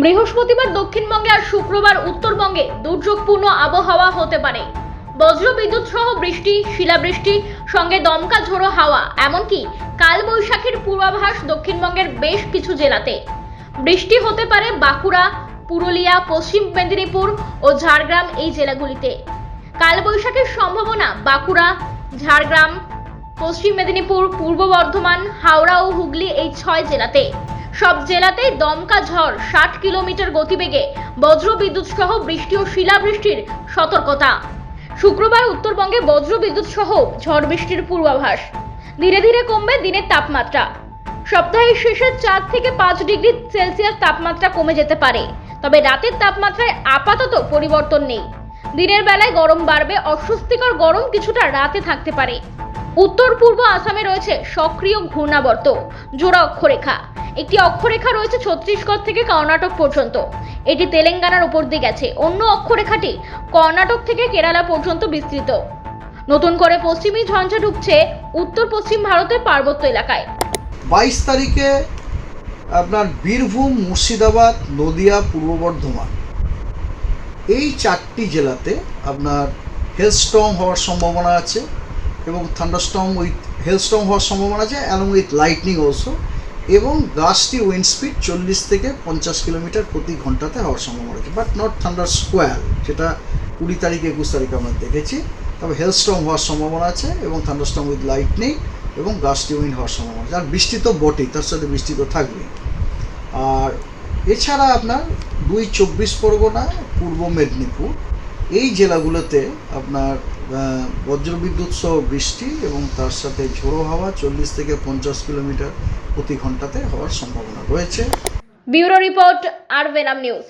বৃহস্পতিবার দক্ষিণবঙ্গে আর শুক্রবার উত্তরবঙ্গে দুর্যোগপূর্ণ আবহাওয়া হতে পারে। বজ্রবিদ্যুৎ সহ বৃষ্টি, শিলাবৃষ্টি সঙ্গে দমকা ঝোড়ো হাওয়া, এমনকি কালবৈশাখীর পূর্বাভাস দক্ষিণবঙ্গের বেশ কিছু জেলাতে। বৃষ্টি হতে পারে বাঁকুড়া, পুরুলিয়া, পশ্চিম মেদিনীপুর ও ঝাড়গ্রাম এই জেলাগুলিতে। কালবৈশাখীর সম্ভাবনা বাঁকুড়া, ঝাড়গ্রাম, পশ্চিম মেদিনীপুর, পূর্ব বর্ধমান, হাওড়া ও হুগলি এই 6 জেলাতে। সব জেলাতেই দমকা ঝড় 60 কিলোমিটার গতিবেগে বজ্রবিদ্যুৎ সহ বৃষ্টি ও শিলাবৃষ্টির সতর্কতা। শুক্রবার উত্তরবঙ্গে বজ্রবিদ্যুৎ সহ ঝড় বৃষ্টির পূর্বাভাস। ধীরে ধীরে কমবে দিনের তাপমাত্রা। সপ্তাহের শেষে 4 থেকে 5 ডিগ্রি সেলসিয়াস তাপমাত্রা কমে যেতে পারে। তবে রাতের তাপমাত্রায় আপাতত পরিবর্তন নেই। দিনের বেলায় গরম বাড়বে, অস্বস্তিকর গরম কিছুটা রাতে থাকতে পারে। উত্তর পূর্ব আসামে রয়েছে সক্রিয় ঘূর্ণাবর্ত জোড়া অক্ষরেখা। একটি অক্ষরেখা রয়েছে ছত্তিশগড় থেকে কর্ণাটক পর্যন্ত। এটি তেলেঙ্গানার উপর দিয়ে গেছে। অন্য অক্ষরেখাটি কর্ণাটক থেকে কেরালা পর্যন্ত বিস্তৃত। নতুন করে পশ্চিমী ঝঞ্ঝা ঢুকছে উত্তর পশ্চিম ভারতের পার্বত্য এলাকায়। 22 তারিখে আপনার বীরভূম, মুর্শিদাবাদ, নদিয়া, পূর্ব বর্ধমান এই 4টি জেলাতে আপনার হেলস্টর্ম হওয়ার সম্ভাবনা আছে এবং থান্ডারস্টর্ম উইথ হেলস্টর্ম হওয়ার সম্ভাবনা আছে অ্যালং উইথ লাইটনিং অলসো, এবং গাছটি উইন্ড স্পিড 40 থেকে 50 কিলোমিটার প্রতি ঘন্টাতে হওয়ার সম্ভাবনা আছে, বাট নট থান্ডার স্কোয়ার, যেটা 20 তারিখ 21 তারিখে আমরা দেখেছি। তবে হেলস্টর্ম হওয়ার সম্ভাবনা আছে এবং থান্ডারস্টর্ম উইথ লাইটনিং এবং গাছটি উইন্ড হওয়ার সম্ভাবনা আছে। আর বৃষ্টি তো বটেই, তার সাথে বৃষ্টি তো থাকবেই। আর এছাড়া আপনার 2 24 পরগনা, পূর্ব মেদিনীপুর এই জেলাগুলোতে আপনার বজ্রবিদ্যুৎ সহ বৃষ্টি এবং তার সাথে ঝোড়ো হাওয়া 40 থেকে 50 কিলোমিটার প্রতি ঘন্টাতে হওয়ার সম্ভাবনা রয়েছে। ব্যুরো রিপোর্ট, আরভেনাম নিউজ।